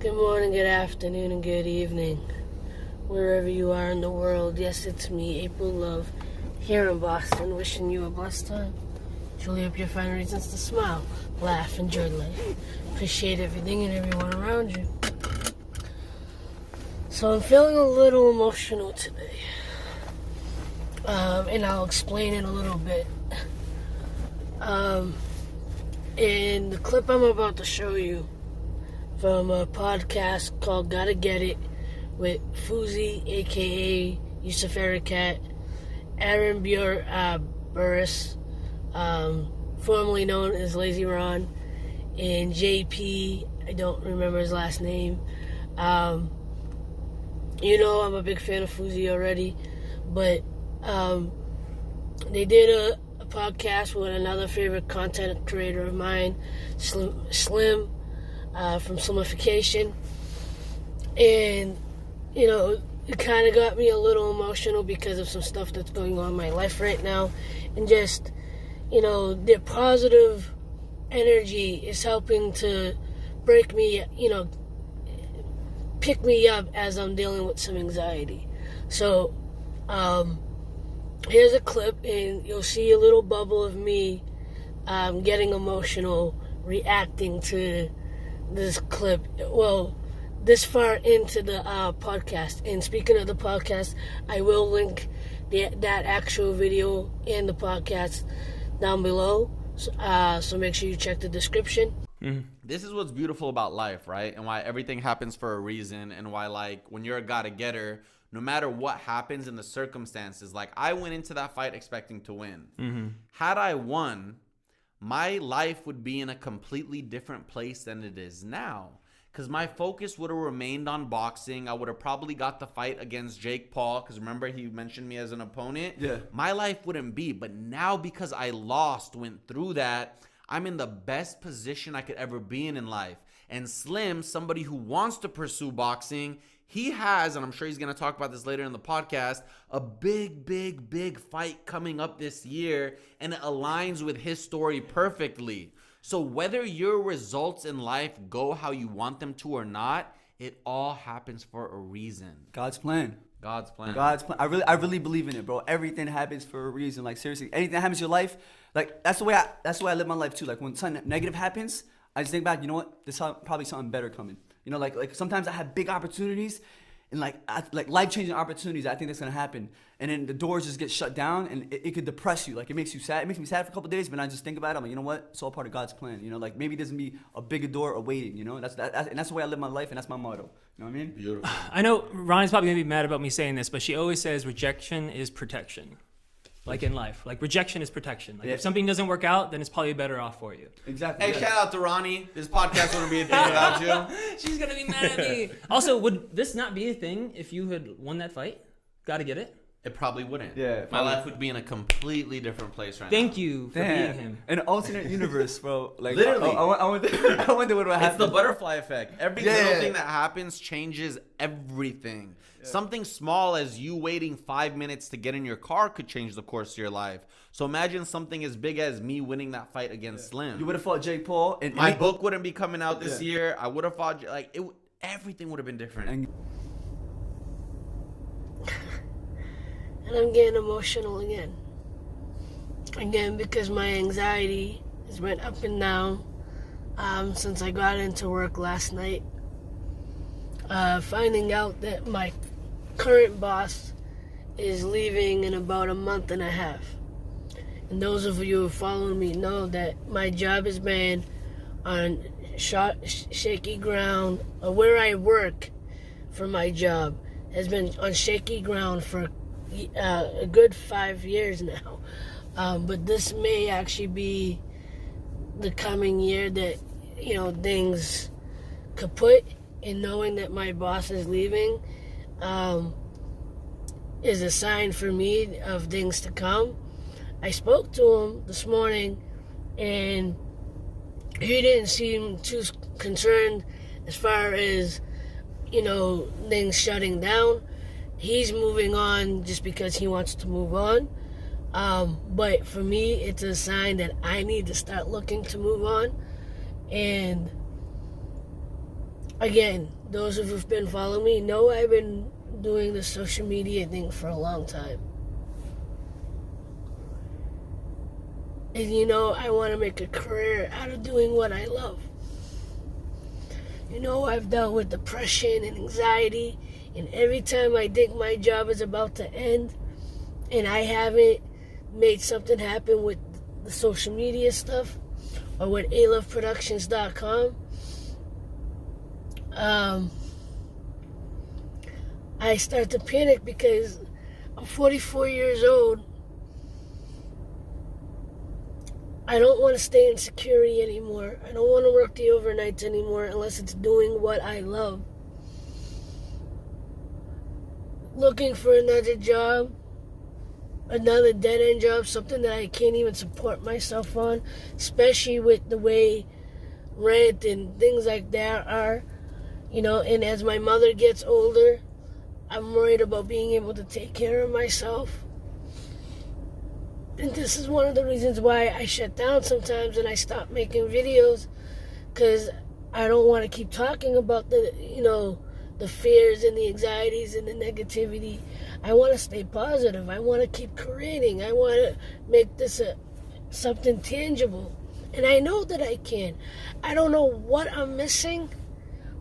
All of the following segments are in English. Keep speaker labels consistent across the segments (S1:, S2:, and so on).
S1: Good morning, good afternoon, and good evening, wherever you are in the world. Yes, it's me, April Love, here in Boston, wishing you a blessed time. Truly hope you find reasons to smile, laugh, enjoy life. Appreciate everything and everyone around you. So I'm feeling a little emotional today, and I'll explain in a little bit. In the clip I'm about to show you, from a podcast called Gotta Get It with Fuzi, aka Yusuf Ericat, Aaron Burris, formerly known as Lazy Ron, and JP, I don't remember his last name. I'm a big fan of Fuzi already, but they did a podcast with another favorite content creator of mine, Slim, from Slimification, and it kind of got me a little emotional because of some stuff that's going on in my life right now, and just their positive energy is helping to break me, pick me up as I'm dealing with some anxiety. So here's a clip, and you'll see a little bubble of me getting emotional, reacting to this clip. Well, this far into the podcast. And speaking of the podcast, I will link that actual video and the podcast down below. So make sure you check the description.
S2: This is what's beautiful about life, right? And why everything happens for a reason, and why, like, when you're a gotta-getter, no matter what happens in the circumstances, like, I went into that fight expecting to win. Had I won, my life would be in a completely different place than it is now. Because my focus would have remained on boxing. I would have probably got the fight against Jake Paul, because remember, he mentioned me as an opponent. Yeah. My life wouldn't be. But now, because I lost, went through that, I'm in the best position I could ever be in life. And Slim, somebody who wants to pursue boxing, he has, and I'm sure he's going to talk about this later in the podcast, a big fight coming up this year, and it aligns with his story perfectly. So whether your results in life go how you want them to or not, it all happens for a reason.
S3: God's plan.
S2: God's plan.
S3: God's plan. I really believe in it, bro. Everything happens for a reason. Like, seriously, anything that happens in your life, like, that's the way I live my life too. Like, when something negative happens, I just think back, you know what? There's probably something better coming. Like sometimes I have big opportunities and like life-changing opportunities. I think that's gonna happen, and then the doors just get shut down, and it could depress you. Like, it makes you sad. It makes me sad for a couple of days, but I just think about it. I'm like, you know what? It's all part of God's plan. Like, maybe there's gonna be a bigger door awaiting. And that's the way I live my life, and that's my motto. You know what I mean?
S2: Beautiful.
S4: I know Ronnie's probably gonna be mad about me saying this, but she always says rejection is protection. Like in life, like rejection is protection. Like, if something doesn't work out, then it's probably better off for you.
S3: Exactly.
S2: Hey, shout out to Ronnie. This podcast wouldn't be a thing without you.
S4: She's gonna be mad at me. Also, would this not be a thing if you had won that fight? Gotta get it?
S2: It probably wouldn't.
S3: Yeah.
S2: My life would be in a completely different place right now.
S4: Thank you for being him.
S3: An alternate universe, bro. Like,
S2: literally.
S3: I wonder what would happen.
S2: It's the butterfly effect. Every little thing that happens changes everything. Yeah. Something small as you waiting 5 minutes to get in your car could change the course of your life. So imagine something as big as me winning that fight against Slim.
S3: You would have fought Jake Paul. And
S2: my book wouldn't be coming out this year. I would have fought, everything would have been different.
S1: And I'm getting emotional again. Again, because my anxiety has went up and down since I got into work last night. Finding out that my current boss is leaving in about a month and a half. And those of you who follow me know that my job has been on shaky ground, or where I work for my job has been on shaky ground for a good 5 years now. But this may actually be the coming year that, things kaput, and knowing that my boss is leaving is a sign for me of things to come. I spoke to him this morning, and he didn't seem too concerned as far as, things shutting down. He's moving on just because he wants to move on. But for me, it's a sign that I need to start looking to move on. And again, those who've been following me know I've been doing the social media thing for a long time. And I want to make a career out of doing what I love. I've dealt with depression and anxiety, and every time I think my job is about to end and I haven't made something happen with the social media stuff or with aloveproductions.com, I start to panic because I'm 44 years old. I don't want to stay in security anymore. I don't want to work the overnights anymore unless it's doing what I love. Looking for another job, another dead-end job, something that I can't even support myself on, especially with the way rent and things like that are, and as my mother gets older, I'm worried about being able to take care of myself. And this is one of the reasons why I shut down sometimes and I stop making videos, because I don't want to keep talking about the fears and the anxieties and the negativity. I want to stay positive. I want to keep creating. I want to make this something tangible. And I know that I can. I don't know what I'm missing,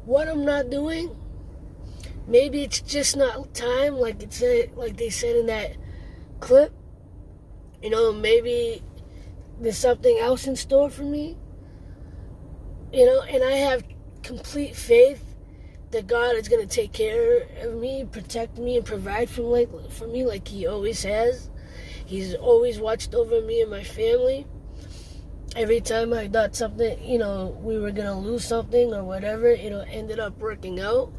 S1: what I'm not doing. Maybe it's just not time, like they said in that clip. Maybe there's something else in store for me. And I have complete faith that God is going to take care of me, protect me, and provide for me like He always has. He's always watched over me and my family. Every time I thought something, we were going to lose something or whatever, ended up working out.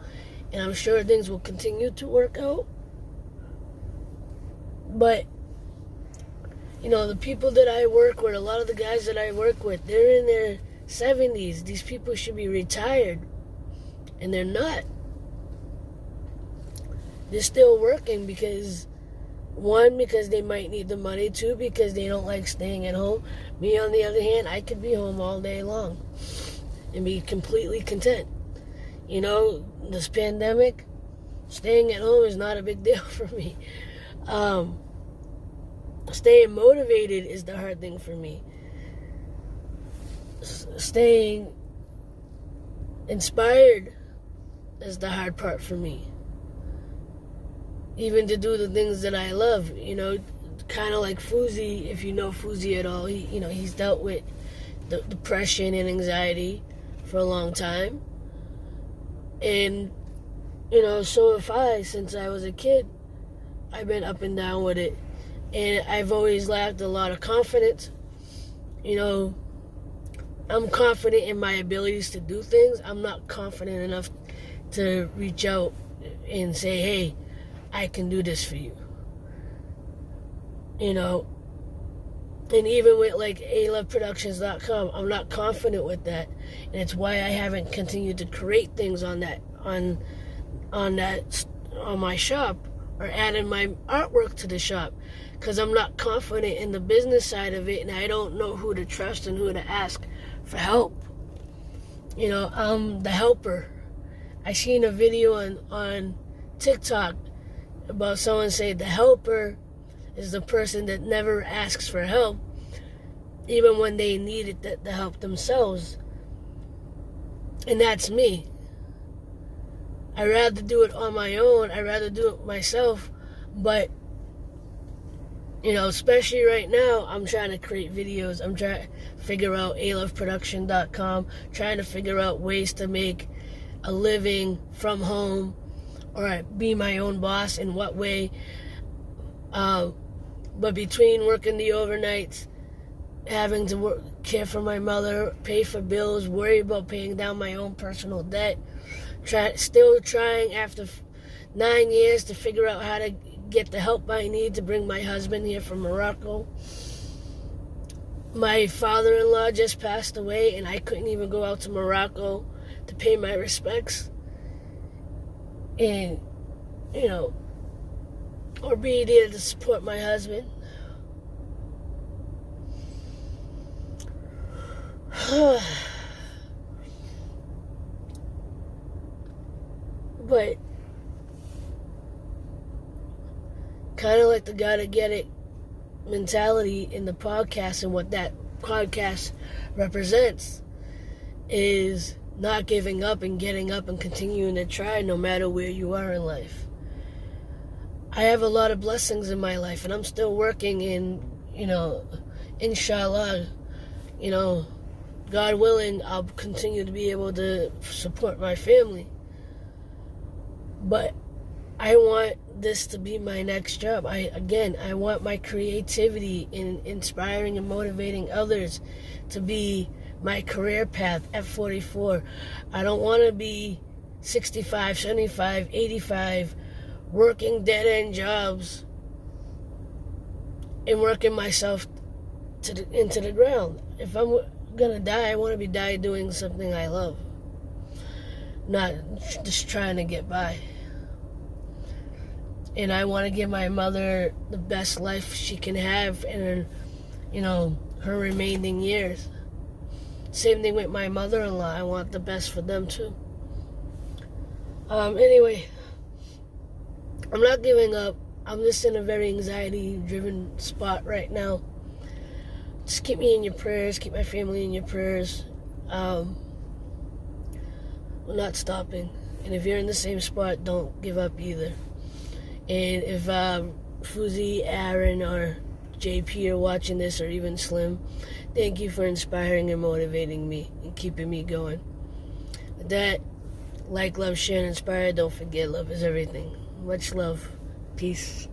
S1: And I'm sure things will continue to work out. But the people that I work with, a lot of the guys that I work with, they're in their 70s. These people should be retired. And they're not. They're still working because, one, because they might need the money. Two, because they don't like staying at home. Me, on the other hand, I could be home all day long and be completely content. This pandemic, staying at home is not a big deal for me. Staying motivated is the hard thing for me. Staying inspired is the hard part for me. Even to do the things that I love, kind of like Fuzi, if you know Fuzi at all, he's dealt with the depression and anxiety for a long time. And, so have I. Since I was a kid, I've been up and down with it. And I've always lacked a lot of confidence. I'm confident in my abilities to do things. I'm not confident enough to reach out and say, hey, I can do this for you. And even with like aloveproductions.com, I'm not confident with that. And it's why I haven't continued to create things on my shop or added my artwork to the shop, because I'm not confident in the business side of it, and I don't know who to trust and who to ask for help. I'm the helper. I seen a video on TikTok about someone saying the helper is the person that never asks for help, even when they needed the help themselves. And that's me. I'd rather do it on my own. I'd rather do it myself. But, especially right now, I'm trying to create videos. I'm trying to figure out aloveproduction.com, trying to figure out ways to make a living from home or be my own boss in what way. But between working the overnights, having to care for my mother, pay for bills, worry about paying down my own personal debt, still trying after 9 years to figure out how to get the help I need to bring my husband here from Morocco. My father-in-law just passed away, and I couldn't even go out to Morocco to pay my respects. And, or be there to support my husband. But kind of like the gotta get it mentality in the podcast, and what that podcast represents is not giving up and getting up and continuing to try no matter where you are in life. I have a lot of blessings in my life, and I'm still working, and inshallah, God willing, I'll continue to be able to support my family. But I want this to be my next job. I want my creativity in inspiring and motivating others to be my career path at 44. I don't want to be 65, 75, 85, working dead-end jobs and working myself into the ground. If I'm gonna die, I want to be die doing something I love, not just trying to get by. And I want to give my mother the best life she can have in, her remaining years. Same thing with my mother-in-law. I want the best for them too. Anyway, I'm not giving up. I'm just in a very anxiety-driven spot right now. Just keep me in your prayers. Keep my family in your prayers. We're not stopping. And if you're in the same spot, don't give up either. And if Fuzi, Aaron, or JP are watching this, or even Slim, thank you for inspiring and motivating me and keeping me going. With that, like, love, share, and inspire. Don't forget, love is everything. Much love. Peace.